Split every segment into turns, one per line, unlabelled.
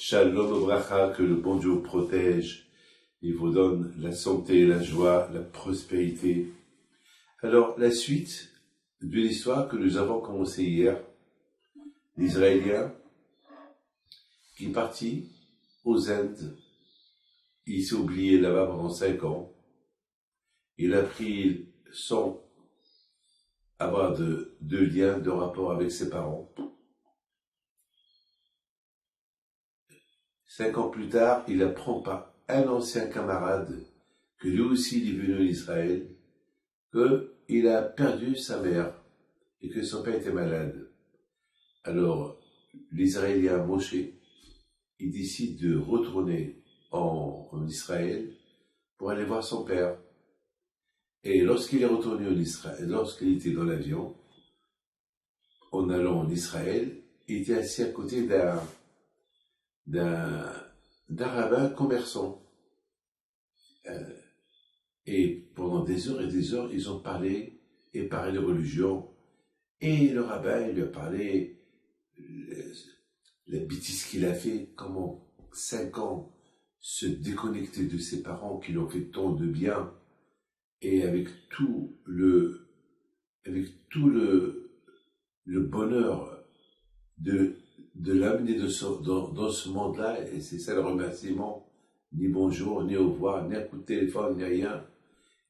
Shalom Obracha, que le bon Dieu vous protège, il vous donne la santé, la joie, la prospérité. Alors, la suite de l'histoire que nous avons commencé hier, l'Israélien qui est parti aux Indes, il s'est oublié là-bas pendant 5 ans, il a pris sans avoir de lien, de rapport avec ses parents. 5 ans plus tard, il apprend par un ancien camarade, que lui aussi il est venu en Israël, qu'il a perdu sa mère et que son père était malade. Alors, l'Israélien Moshe, il décide de retourner en Israël pour aller voir son père. Et lorsqu'il est retourné en Israël, lorsqu'il était dans l'avion, en allant en Israël, il était assis à côté d'un rabbin commerçant. Et pendant des heures et des heures, ils ont parlé de religion. Et le rabbin, il lui a parlé la bêtise qu'il a fait, comment 5 ans se déconnecter de ses parents qui lui ont fait tant de bien, et avec tout le bonheur de l'amener dans ce monde-là, et c'est ça le remerciement, ni bonjour, ni au revoir, ni un coup de téléphone, ni rien.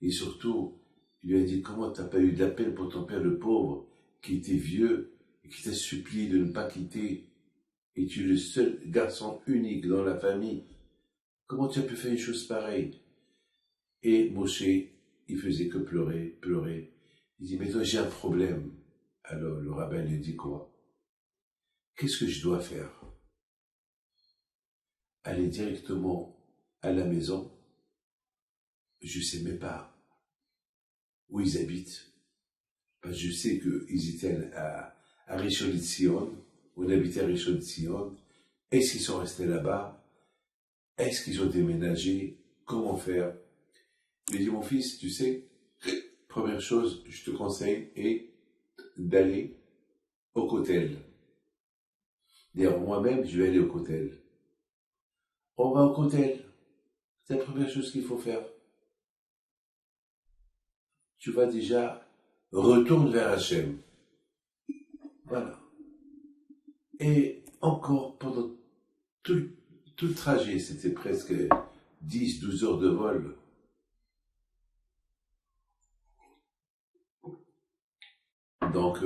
Et surtout, il lui a dit, comment t'as pas eu de la peine pour ton père le pauvre, qui était vieux, et qui t'a supplié de ne pas quitter, et tu es le seul garçon unique dans la famille. Comment tu as pu faire une chose pareille? Et Moshe, il faisait que pleurer. Il dit, mais toi, j'ai un problème. Alors le rabbin lui dit quoi? Qu'est-ce que je dois faire? Aller directement à la maison? Je ne sais même pas où ils habitent. Parce que je sais qu'ils étaient à Rishon LeZion, on habitait à Rishon LeZion. Est-ce qu'ils sont restés là-bas? Est-ce qu'ils ont déménagé? Comment faire? Il dit, mon fils, tu sais, première chose, je te conseille est d'aller au Kotel. D'ailleurs, moi-même, je vais aller au Kotel. On va au Kotel. C'est la première chose qu'il faut faire. Tu vas déjà retourner vers Hachem. Voilà. Et encore, pendant tout le trajet, c'était presque 10-12 heures de vol. Donc,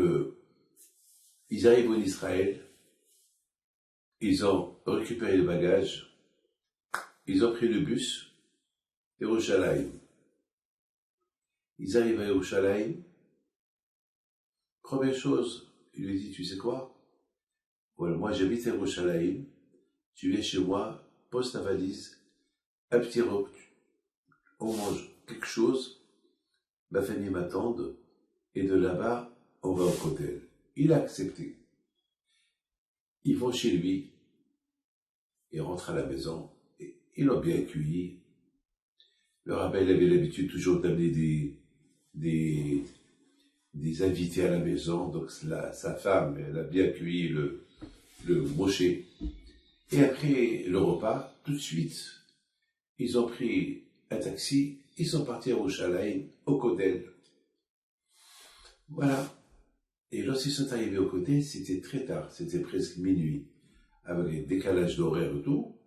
ils arrivent en Israël, ils ont récupéré le bagage, ils ont pris le bus, Yerushalayim. Ils arrivent à Yerushalayim, première chose, il lui dit, tu sais quoi? Voilà, moi j'habite à Yerushalayim, tu viens chez moi, pose ta valise, un petit repas, on mange quelque chose, ma famille m'attend, et de là-bas, on va au Kotel. Il a accepté. Ils vont chez lui, ils rentrent à la maison, et ils l'ont bien accueilli. Le rabbin avait l'habitude toujours d'amener des invités à la maison, donc sa femme, elle a bien accueilli le Moshe. Et après le repas, tout de suite, ils ont pris un taxi, ils sont partis à Yerushalayim, au Kotel. Voilà. Et lorsqu'ils sont arrivés au Kotel, c'était très tard, c'était presque minuit, avec un décalage d'horaire et tout.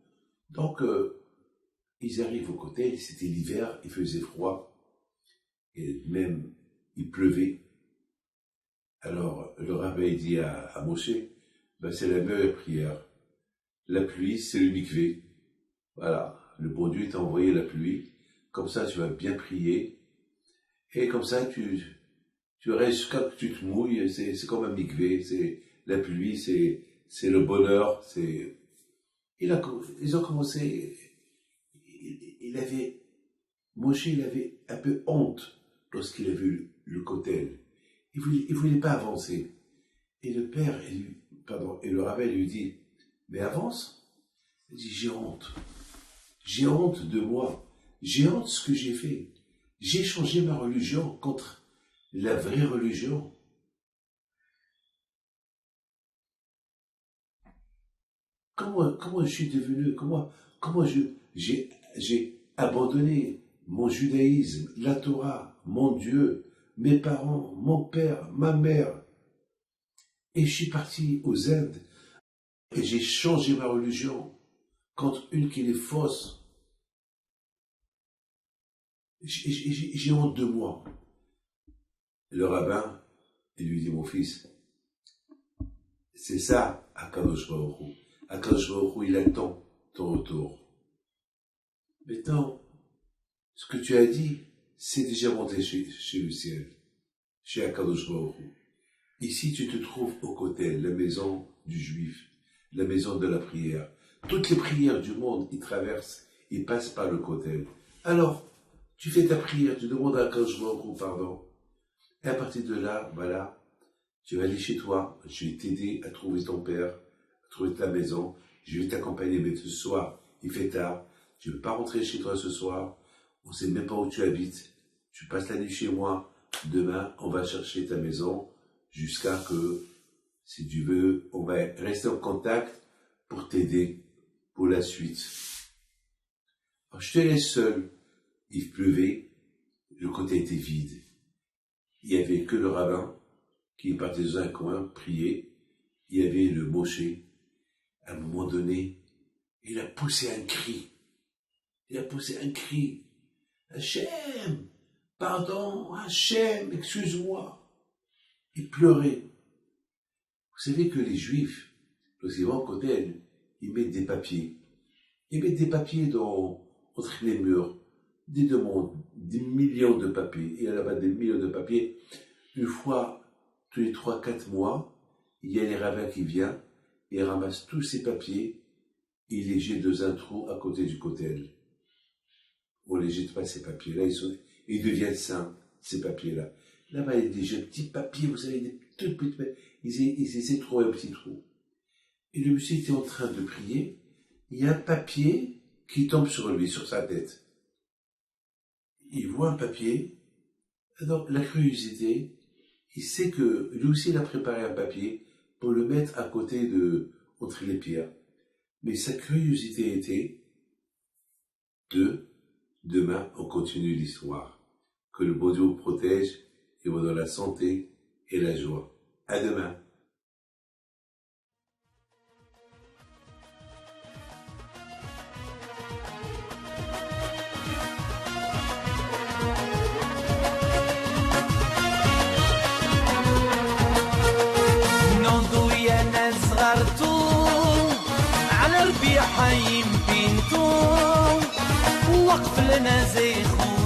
Donc, ils arrivent au Kotel, c'était l'hiver, il faisait froid, et même, il pleuvait. Alors, le rabbin dit à Moshe, ben, c'est la meilleure prière. La pluie, c'est le mikvé. Voilà, le bon Dieu t'a envoyé la pluie, comme ça tu vas bien prier, et comme ça tu restes quand tu te mouilles, c'est comme un mikvé, c'est la pluie, c'est le bonheur, ils ont commencé, Moshe, il avait un peu honte lorsqu'il a vu le Kotel. Il voulait pas avancer. Et le père, et le rabbin lui dit, mais avance. Il dit, j'ai honte. J'ai honte de moi. J'ai honte de ce que j'ai fait. J'ai changé ma religion contre la vraie religion. comment je suis devenu, comment j'ai abandonné mon judaïsme, la Torah, mon Dieu, mes parents, mon père, ma mère, et je suis parti aux Indes, et j'ai changé ma religion contre une qui est fausse. J'ai honte de moi. Le rabbin, il lui dit, mon fils, c'est ça, Akadosh Baruch Hu. Akadosh Baruch Hu, il attend ton retour. Maintenant, ce que tu as dit, c'est déjà monté chez le ciel, chez Akadosh Baruch Hu. Ici, tu te trouves au Kotel, la maison du juif, la maison de la prière. Toutes les prières du monde, ils traversent, ils passent par le Kotel. Alors, tu fais ta prière, tu demandes à Akadosh Baruch Hu pardon. Et à partir de là, voilà, tu vas aller chez toi, je vais t'aider à trouver ton père, à trouver ta maison, je vais t'accompagner, mais ce soir, il fait tard, tu ne veux pas rentrer chez toi ce soir, on ne sait même pas où tu habites, tu passes la nuit chez moi, demain, on va chercher ta maison, jusqu'à que, si tu veux, on va rester en contact pour t'aider pour la suite. Alors, je te laisse seul, il pleuvait, le côté était vide. Il n'y avait que le rabbin qui partait dans un coin, prier. Il y avait le Moshe. À un moment donné, il a poussé un cri. Hachem, pardon, Hachem, excuse-moi. Il pleurait. Vous savez que les Juifs, lorsqu'ils vont au Kotel, ils mettent des papiers. Ils mettent des papiers entre les murs. Des demandes, des millions de papiers. Il y a là-bas des millions de papiers. Une fois, tous les 3-4 mois, il y a les rabbins qui viennent et ramassent tous ces papiers et ils les jettent dans un trou à côté du Kotel. On ne les jette pas, ces papiers-là. Ils deviennent saints, ces papiers-là. Là-bas, il y a des petits papiers, vous savez, des tout petits papiers. Ils essaient de trouver un petit trou. Et le monsieur était en train de prier. Il y a un papier qui tombe sur lui, sur sa tête. Il voit un papier, alors la curiosité, il sait que lui aussi il a préparé un papier pour le mettre à côté entre les pierres. Mais sa curiosité était demain on continue l'histoire. Que le bon Dieu vous protège et vous donne la santé et la joie. À demain.
على ربيع حي بينتو وقف لنا زي خو